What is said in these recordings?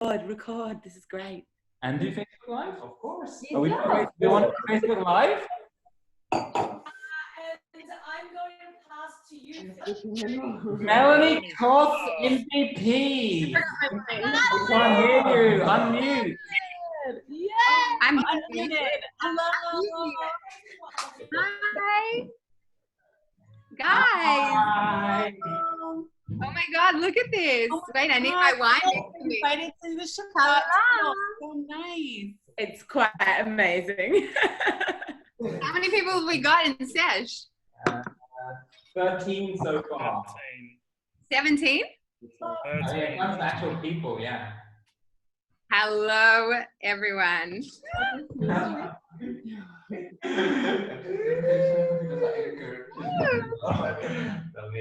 record. This is great. And do Facebook Live, of course. Yeah. Are we want to do Facebook Live? And I'm going to pass to you. Melanie Koss, MVP. We can't hear you. Unmute. Yeah. I'm unmuted. Hello. Hi. Guys. Hi. Oh my God, look at this. Wait, I need my wine next to me. Invited to the Shabbat. So nice. It's quite amazing. How many people have we got in sesh? 13 so far. 17? It comes to actual people, yeah. Hello, everyone.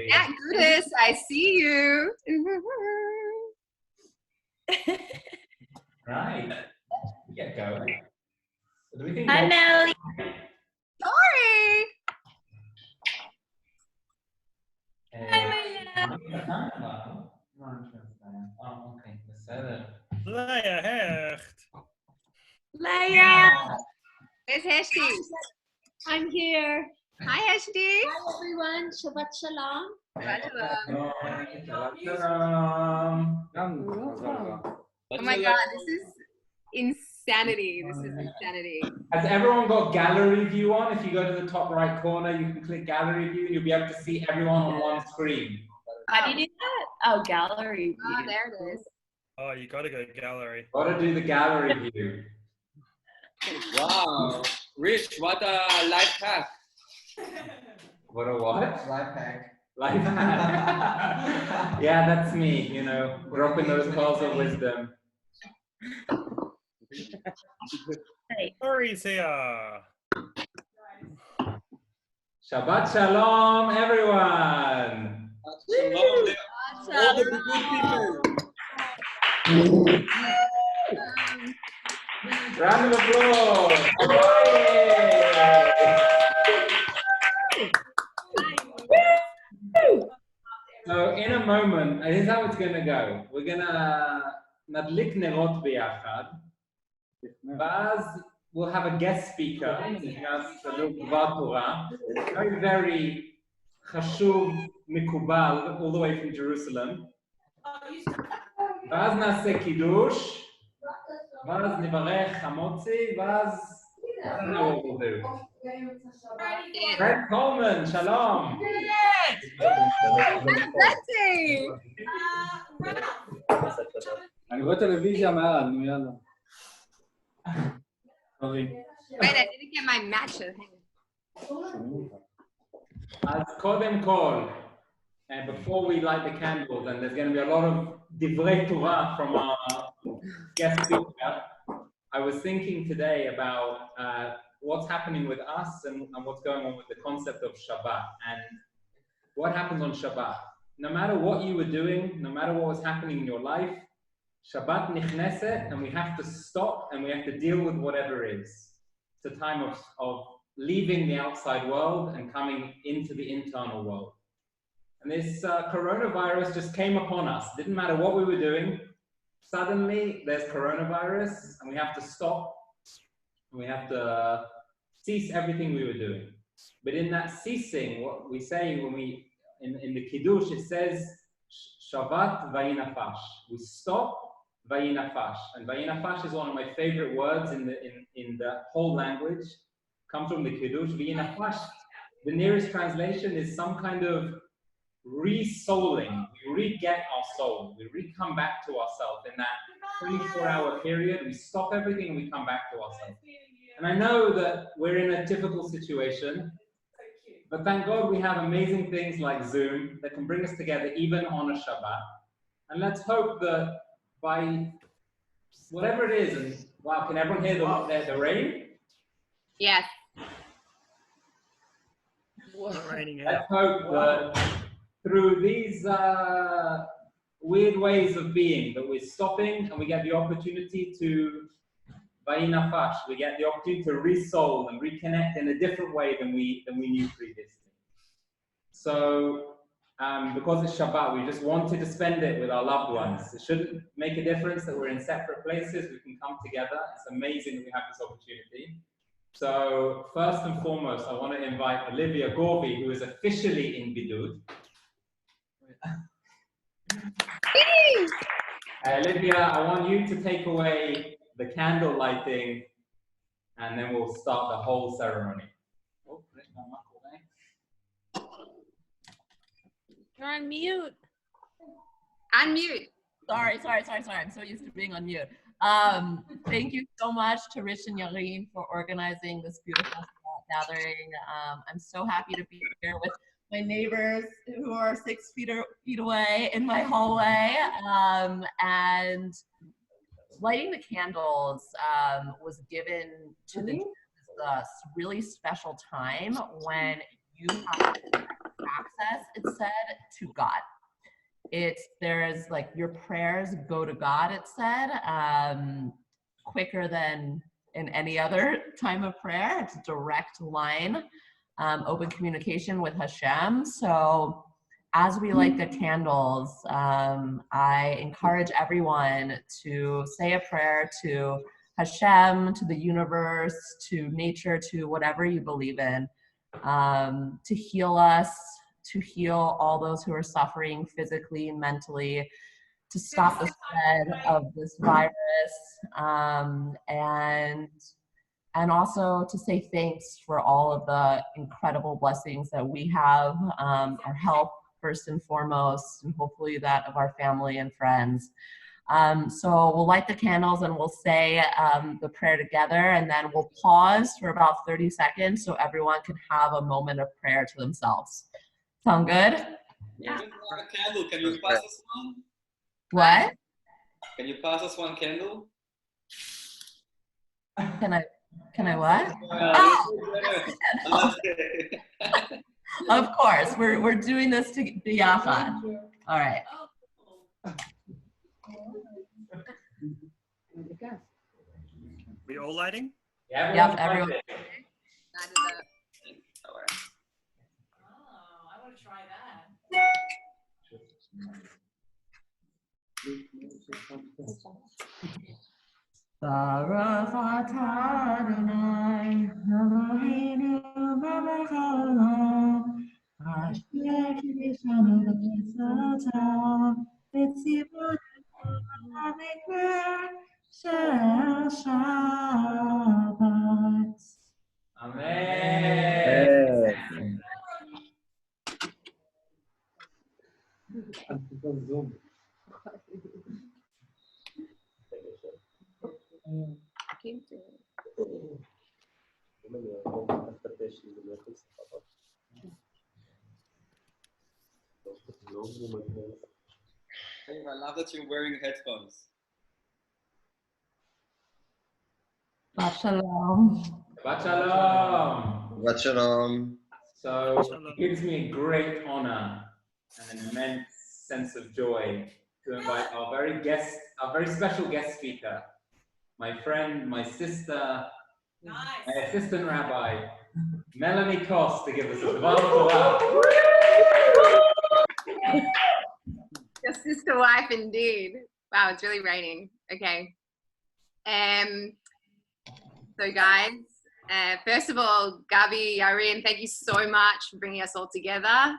Yeah, Goodness, I see you. Right. Get going. Do we think Hi, Melly. Sorry. אוקיי, בסדר. Leia Hecht. Leia. Where's Heshti? I'm here. Hi, Heshti. Hi everyone. Shabbat Shalom. Oh my God, this is insanity. This is insanity. Has everyone got gallery view on? If you go to the top right corner, you can click gallery view and you'll be able to see everyone on one screen. How do you do that? Oh, gallery view. Oh, there it is. Oh, you gotta go gallery. Gotta do the gallery view. Wow, Rich, what a life hack. What a what? Life hack. Life hack. Yeah, that's me, you know, dropping those pearls of wisdom. Hurry's here. Shabbat Shalom, everyone. Shalom to all the good people. Round of applause. So in a moment, this is how it's gonna go. We're gonna nadlik nerot biyachad, ואז we'll have a guest speaker, very, very חשוב, מקובל, all the way from Jerusalem. ואז נעשה קידוש, ואז נברך חמוצי, ואז no, we'll do. Fred Coleman, shalom. אני רואה טלוויזיה מעל, נו יאללה. Wait, I didn't get my matches. אז קודם כל, and before we light the candles, and there's going to be a lot of divrei Torah from our guest speaker, I was thinking today about what's happening with us and what's going on with the concept of Shabbat and what happens on Shabbat. No matter what you were doing, no matter what was happening in your life, Shabbat nichneset, and we have to stop and we have to deal with whatever is. It's a time of leaving the outside world and coming into the internal world. And this coronavirus just came upon us. Didn't matter what we were doing. Suddenly, there's coronavirus, and we have to stop. We have to cease everything we were doing. But in that ceasing, what we say when we, in the Kiddush, it says, Shavat vayinafash. We stop, vayinafash. And vayinafash is one of my favorite words in the whole language. Comes from the Kiddush. Vayinafash, the nearest translation is some kind of re-souling. We re-get our soul. We re-come back to ourselves in that 24-hour period. We stop everything and we come back to ourselves. And I know that we're in a difficult situation, but thank God we have amazing things like Zoom that can bring us together even on a Shabbat. And let's hope that by whatever it is, and wow, can everyone hear the rain? Yes. Let's hope that through these weird ways of being, that we're stopping and we get the opportunity to vayinafash, we get the opportunity to re-soul and reconnect in a different way than we knew previously. So because it's Shabbat, we just wanted to spend it with our loved ones. It shouldn't make a difference that we're in separate places. We can come together. It's amazing that we have this opportunity. So first and foremost, I want to invite Olivia Gorby, who is officially in Bidud. Olivia, I want you to take away the candle lighting, and then we'll start the whole ceremony. Oh, You're on mute. Unmute. Sorry. I'm so used to being on mute. Thank you so much to Rich and Yareen for organizing this beautiful gathering. I'm so happy to be here with my neighbors who are 6 feet away in my hallway. And lighting the candles was given to the this really special time when you have access, it said, to God. There's like your prayers go to God, it said, quicker than in any other time of prayer. It's a direct line, open communication with Hashem. So as we light the candles, I encourage everyone to say a prayer to Hashem, to the universe, to nature, to whatever you believe in, to heal us, to heal all those who are suffering physically and mentally, to stop the spread of this virus, and also to say thanks for all of the incredible blessings that we have, our health first and foremost, and hopefully that of our family and friends. So we'll light the candles and we'll say the prayer together, and then we'll pause for about 30 seconds so everyone can have a moment of prayer to themselves. Sound good? Yeah. Candle. Can you pass us one? What? Can you pass us one candle? Can I what? Oh! Of course, we're doing this to biyachad. All right. We all lighting? Yeah, Yep, everyone. I want to try that. Baruch atah Adonai, Eloheinu melech haolam, asher kiddushanu b'mitzvotav, v'tzivanu b'mikveh shel Shabbat. Amen. I love that you're wearing headphones. Shabbat shalom. Shabbat shalom. Shabbat shalom. So it gives me a great honor and an immense sense of joy to invite our very special guest speaker, my friend, my sister, my assistant rabbi, Melanie Koss, to give us a Dvar Torah. Your sister wife, indeed. Wow, it's really raining. Okay. So guys, first of all, Gabi, Yareen, thank you so much for bringing us all together.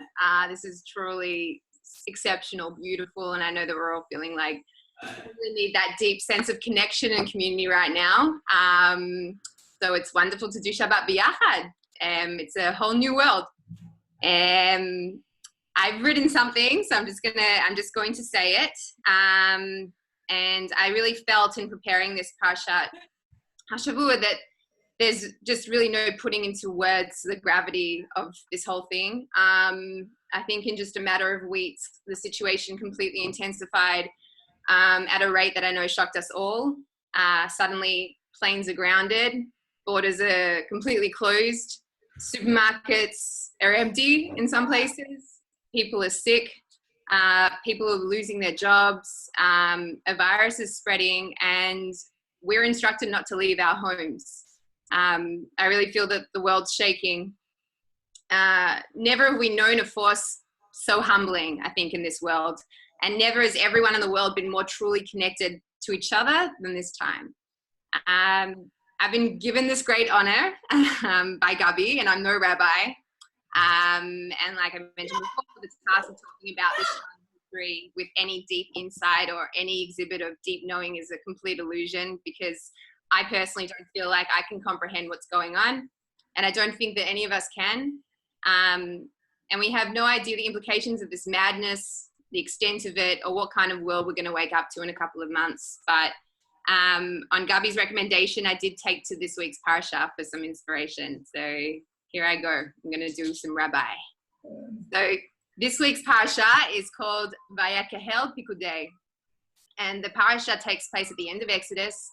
This is truly exceptional, beautiful, and I know that we're all feeling like we really need that deep sense of connection and community right now. So it's wonderful to do Shabbat biyachad. It's a whole new world. I've written something, so I'm just going to say it. And I really felt in preparing this Parshat Hashavua that there's just really no putting into words the gravity of this whole thing. I think in just a matter of weeks, the situation completely intensified at a rate that I know shocked us all. Suddenly, planes are grounded, borders are completely closed, supermarkets are empty in some places, people are sick, people are losing their jobs, a virus is spreading, and we're instructed not to leave our homes. I really feel that the world's shaking. Never have we known a force so humbling, I think, in this world. And never has everyone in the world been more truly connected to each other than this time. I've been given this great honor by Gabi, and I'm no rabbi. And like I mentioned before, the task of talking about this history with any deep insight or any exhibit of deep knowing is a complete illusion, because I personally don't feel like I can comprehend what's going on, and I don't think that any of us can. And we have no idea the implications of this madness, the extent of it, or what kind of world we're going to wake up to in a couple of months. But on Gabi's recommendation, I did take to this week's parasha for some inspiration. So here I go. I'm going to do some rabbi. So this week's parasha is called Vayakahel Pikudei. And the parasha takes place at the end of Exodus,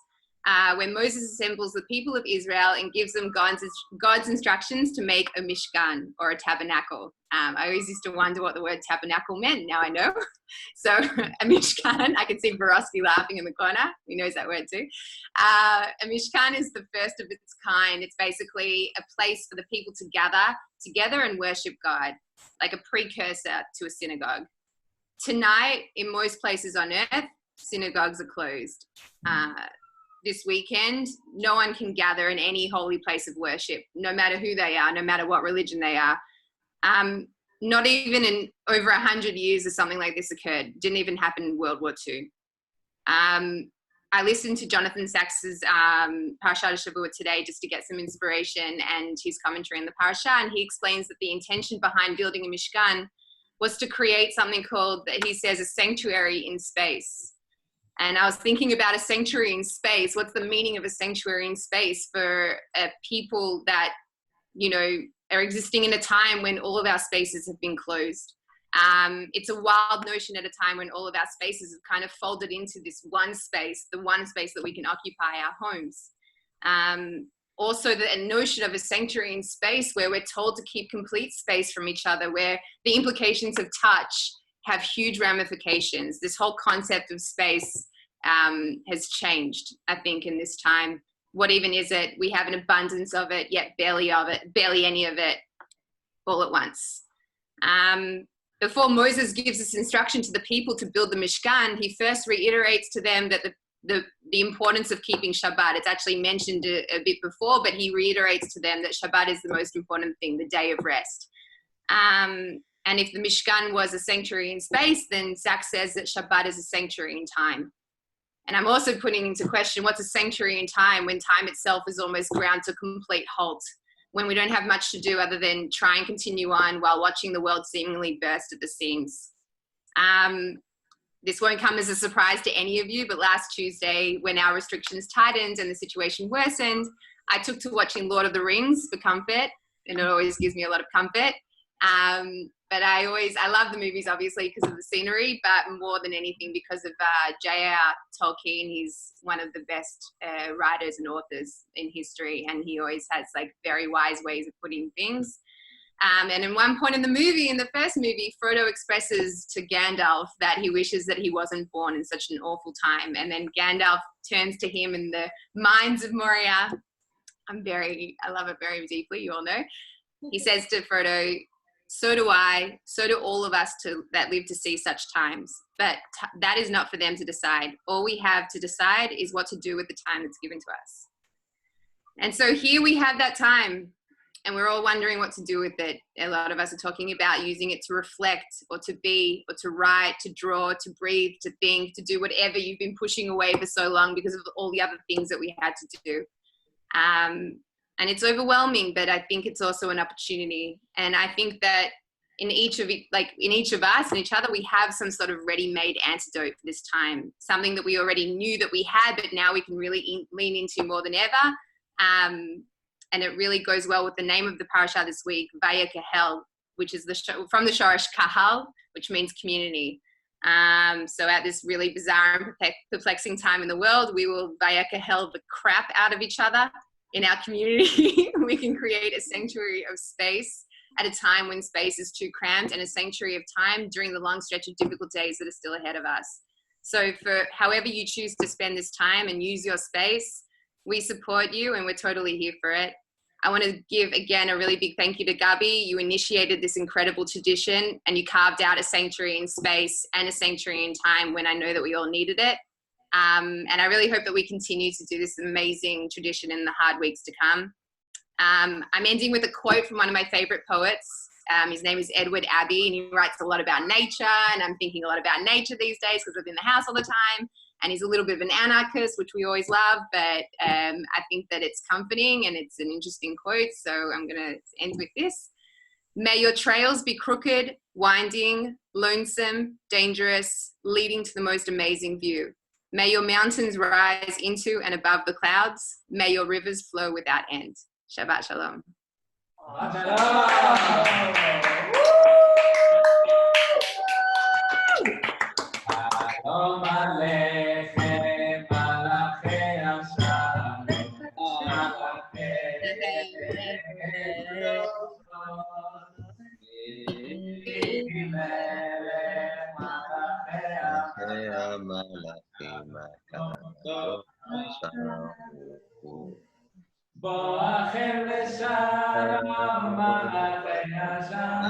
when Moses assembles the people of Israel and gives them God's instructions to make a mishkan, or a tabernacle. I always used to wonder what the word tabernacle meant. Now I know. So a mishkan, I can see Borowski laughing in the corner. He knows that word too. A mishkan is the first of its kind. It's basically a place for the people to gather together and worship God, like a precursor to a synagogue. Tonight, in most places on earth, synagogues are closed. This weekend, no one can gather in any holy place of worship, no matter who they are, no matter what religion they are. Not even in over 100 years has something like this occurred. Didn't even happen in World War II. I listened to Jonathan Sachs's Parashat Shavua today just to get some inspiration and his commentary on the parasha, and he explains that the intention behind building a mishkan was to create something called, he says, a sanctuary in space. And I was thinking about a sanctuary in space. What's the meaning of a sanctuary in space for people that, you know, are existing in a time when all of our spaces have been closed? It's a wild notion at a time when all of our spaces have kind of folded into this one space, the one space that we can occupy, our homes. Also, the notion of a sanctuary in space where we're told to keep complete space from each other, where the implications of touch have huge ramifications. This whole concept of space has changed, I think, in this time. What even is it? We have an abundance of it, yet barely any of it all at once. Before Moses gives this instruction to the people to build the Mishkan, he first reiterates to them that the importance of keeping Shabbat. It's actually mentioned a bit before, but he reiterates to them that Shabbat is the most important thing, the day of rest. And if the Mishkan was a sanctuary in space, then Sachs says that Shabbat is a sanctuary in time. And I'm also putting into question, what's a sanctuary in time when time itself is almost ground to complete halt, when we don't have much to do other than try and continue on while watching the world seemingly burst at the seams. This won't come as a surprise to any of you, but last Tuesday, when our restrictions tightened and the situation worsened, I took to watching Lord of the Rings for comfort, and it always gives me a lot of comfort. But I love the movies, obviously, because of the scenery, but more than anything because of J.R.R. Tolkien. He's one of the best writers and authors in history, and he always has like very wise ways of putting things. And in one point in the movie, in the first movie, Frodo expresses to Gandalf that he wishes that he wasn't born in such an awful time. And then Gandalf turns to him in the Mines of Moria. I love it very deeply, you all know. He says to Frodo, so do I, so do all of us that live to see such times. But that is not for them to decide. All we have to decide is what to do with the time that's given to us. And so here we have that time, and we're all wondering what to do with it. A lot of us are talking about using it to reflect, or to be, or to write, to draw, to breathe, to think, to do whatever you've been pushing away for so long because of all the other things that we had to do. And it's overwhelming, but I think it's also an opportunity. And I think that in each of us and each other, we have some sort of ready-made antidote for this time, something that we already knew that we had, but now we can really lean into more than ever. And it really goes well with the name of the parasha this week, Vayakahel, which is from the Shorish Kahal, which means community. So at this really bizarre and perplexing time in the world, we will Vayakahel the crap out of each other. In our community, we can create a sanctuary of space at a time when space is too cramped, and a sanctuary of time during the long stretch of difficult days that are still ahead of us. So for however you choose to spend this time and use your space, we support you, and we're totally here for it. I want to give again a really big thank you to Gabi. You initiated this incredible tradition and you carved out a sanctuary in space and a sanctuary in time when I know that we all needed it. And I really hope that we continue to do this amazing tradition in the hard weeks to come. I'm ending with a quote from one of my favorite poets. His name is Edward Abbey, and he writes a lot about nature, and I'm thinking a lot about nature these days because we're in the house all the time. And he's a little bit of an anarchist, which we always love, but I think that it's comforting and it's an interesting quote. So I'm going to end with this. May your trails be crooked, winding, lonesome, dangerous, leading to the most amazing view. May your mountains rise into and above the clouds. May your rivers flow without end. Shabbat Shalom. Shalom Alechem, Malachei Hashem, Boachem Leshalom, Malachei Hashem,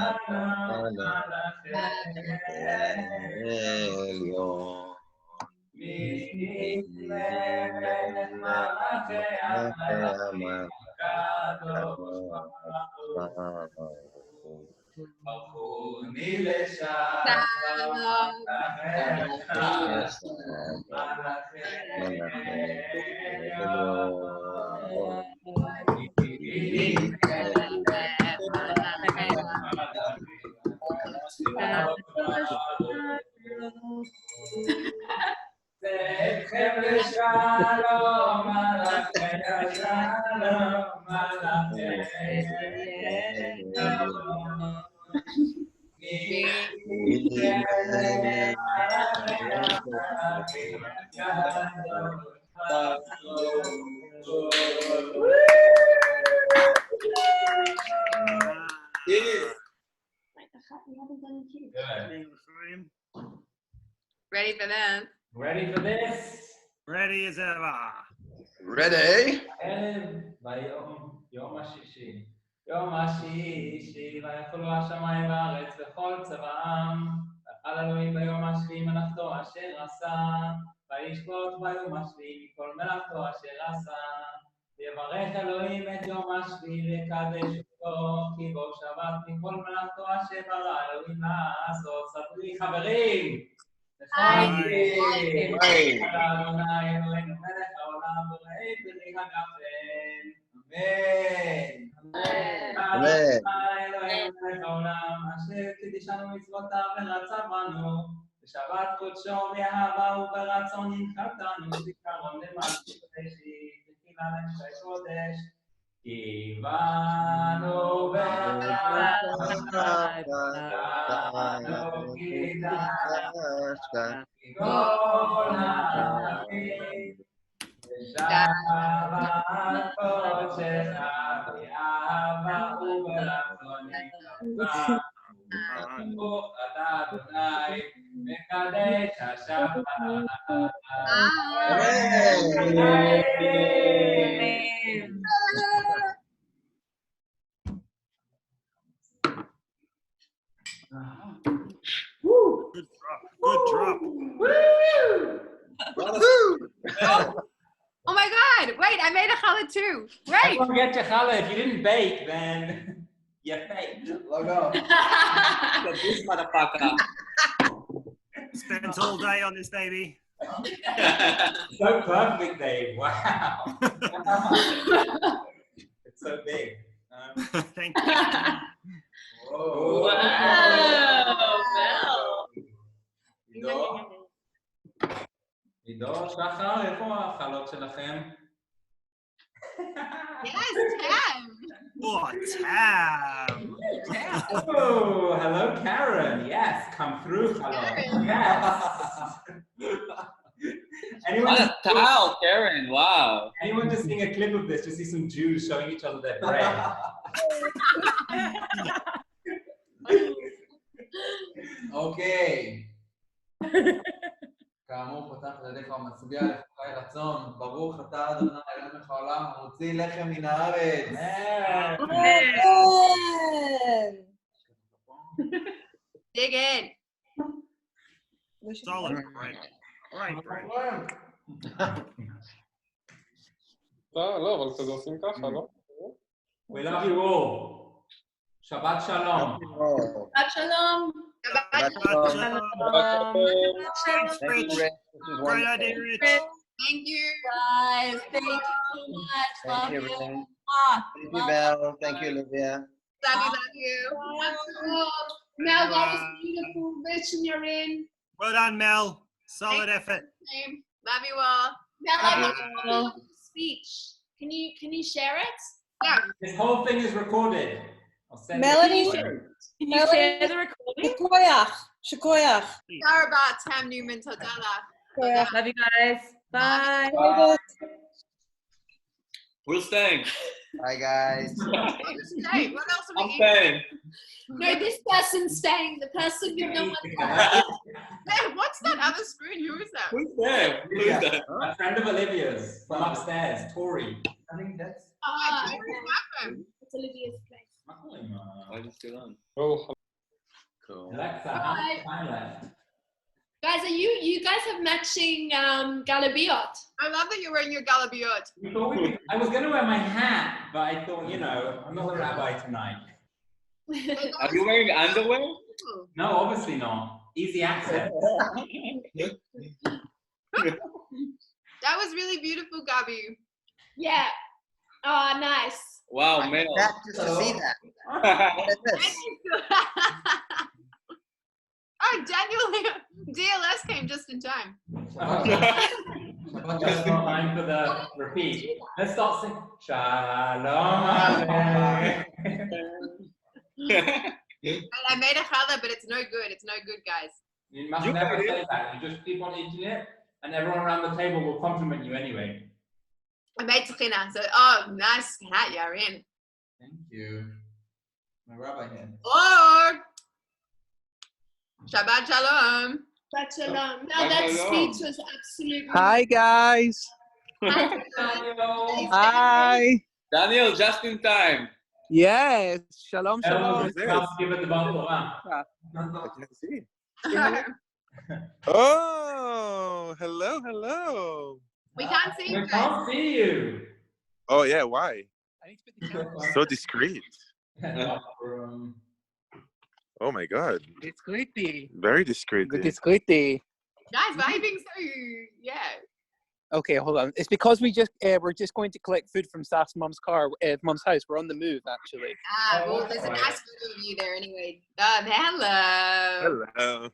Ready for that? Ready for this? Ready as ever. Ready? יום השישי. יום השישי, ויחולו השמיים והארץ וכל צבאם. ויכל אלוהים ביום השביעי מלאכתו אשר עשה. וישבות ביום השביעי מכל מלאכתו אשר עשה. ויברך אלוהים את יום השביעי ויקדש אותו, כי בו שבת מכל מלאכתו אשר ברא אלוהים לעשות. ספרי חברים! אדוני אלוהינו מלך העולם וראה פרי הגפן. אמן. אלוהינו מלך העולם אשר קידשנו מצוותיו ורצה בנו בשבת קודשו באהבה וברצון הנחלתנו זיכרון למעשה ראשית ותחילה לאנשי קודש כי באנו כל העמים ושבת קודשך באהבה וברצון הנחלתך ברוך אתה אדוני מקדש השבת. Good drop. Good drop. Oh my God, wait, I made a challah too. Right. Everyone get your challah. If you didn't bake, then you faked. Logo. This motherfucker. Spent all day on this baby. So perfect, Dave. Wow. It's so big. Thank you. Whoa. עידו, שחר, איפה החלות שלכם? Yes, Tam. Oh, Tam. Oh, hello, Karen. Yes, come through, hello. Yes. What a towel, Karen. Wow. Anyone just seeing a clip of this, just see some Jews showing each other their bread. Okay. כאמור פותח לידיך ומצביע לך חי רצון, ברוך אתה אדוני אלוהים מלך העולם, המוציא לחם מן הארץ. Dig in. Solid bread. Right bread. לא, אבל כזה עושים ככה, לא? We love you all. Shabbat shalom. Shalom. Shabbat Shalom. Thanks, Rich. Great idea, Rich. Thank you. Guys, thank you so much. Love you. Thank you, Belle. Thank you, Olivia. Love you. Mel, that was beautiful. Rich and you're in. Well done, Mel. Solid effort. Love you all. Mel, I want to copy of the speech. Can you share it? Yeah. This whole thing is recorded. I'll send Melanie, it to you. can you share the recording? Shkoyach. Sarah Tam Newman Todala. Love you guys. Bye. We're staying. Bye, guys. Hey, what else are we I'm eating? staying. No, this person's staying. The person you're the one. Hey, what's that other screen? Who is that? Who's there? Who's there? A friend of Olivia's from upstairs, Tori. I think that's... It's Olivia's place. I just get on. Oh, Cool. Alexa, how much time left? Guys, you guys have matching galabiot. I love that you're wearing your galabiot. I was going to wear my hat, but I thought, you know, I'm not the rabbi tonight. Are you wearing underwear? No, obviously not. Easy access. That was really beautiful, Gabi. Yeah. Oh, nice. Wow, man. That just to see that. What is this? Oh, Daniel, DLS came just in time. Just in time for the repeat. Let's start singing. Shalom I made a challah, but it's no good. It's no good, guys. You must never say that. You just keep on eating it, and everyone around the table will compliment you anyway. I made tchina, so nice hat, Yarin. Thank you. My rabbi hand. Or Shabbat Shalom. Shabbat Shalom. No, that speech was absolutely. Hi, guys. Hi. Daniel, just in time. Yes. Shalom, shalom. Give it the Torah. I can't see. Oh, hello, hello. We can't see you We guys. can't see you. Oh, yeah, why? So discreet. Oh, my God. Discreetly. Very discreet. Discreetly. Guys, why are you being so, yeah. Okay, hold on. It's because we're just going to collect food from Saf's mom's car, mom's house. We're on the move, actually. Well, there's a nice photo of you there anyway. Hello. Hello.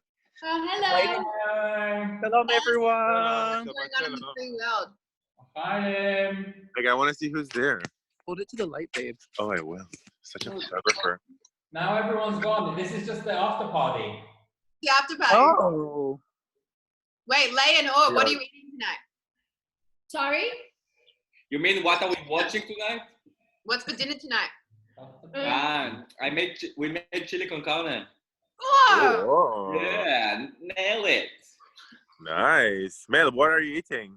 Oh, hello. Shalom, everyone. What's going on in the free world? Like, I want to see who's there. Hold it to the light, babe. Oh, I will. Such a photographer. Now everyone's gone. This is just the after party. The after party. Oh. Wait, Lay and Or, what are you eating tonight? Sorry? You mean what are we watching tonight? What's for dinner tonight? We made chili con carne. Oh! Oh. Yeah, nail it. Nice. Mel, what are you eating?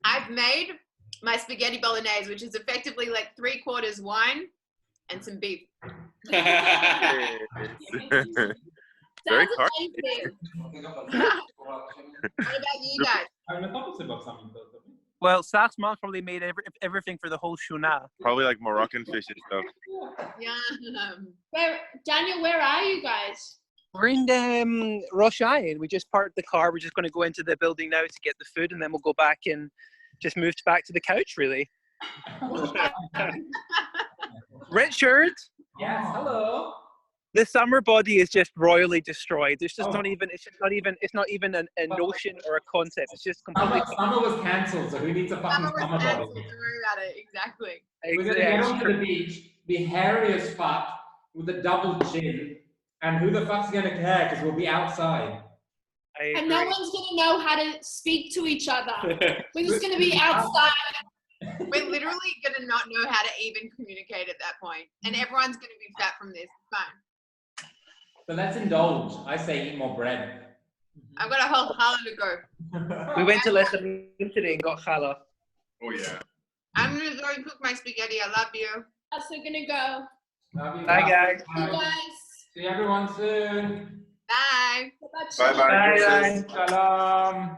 I've made my spaghetti bolognese, which is effectively like 3/4 wine and some beef. Very Sounds hard. amazing. What about you guys? Well, Saf's mom probably made everything for the whole shuna. Probably like Moroccan fish and stuff. Yeah. Daniel, where are you guys? We're in Rosh Hashanah. We just parked the car. We're just going to go into the building now to get the food, and then we'll go back and just move back to the couch, really. Richard? Yes, hello. The summer body is just royally destroyed. It's just not even. It's not even a notion or a concept. It's just completely. Summer was cancelled, so who needs a fucking summer body? Don't worry about it. Exactly. We're gonna get onto the beach, be hairy as fuck with a double chin, and who the fuck's gonna care? Because we'll be outside. And no one's going to know how to speak to each other. We're just going to be outside. We're literally going to not know how to even communicate at that point. And everyone's going to be fat from this. It's fine. So let's indulge. I say eat more bread. I've got a whole challah to go. We went to Lechem today and got challah. Oh yeah. I'm gonna go and cook my spaghetti. I love you. Also gonna go. Love you. Bye, guys. Bye, guys. See everyone soon. Bye. Bye bye. Bye, guys. Shalom.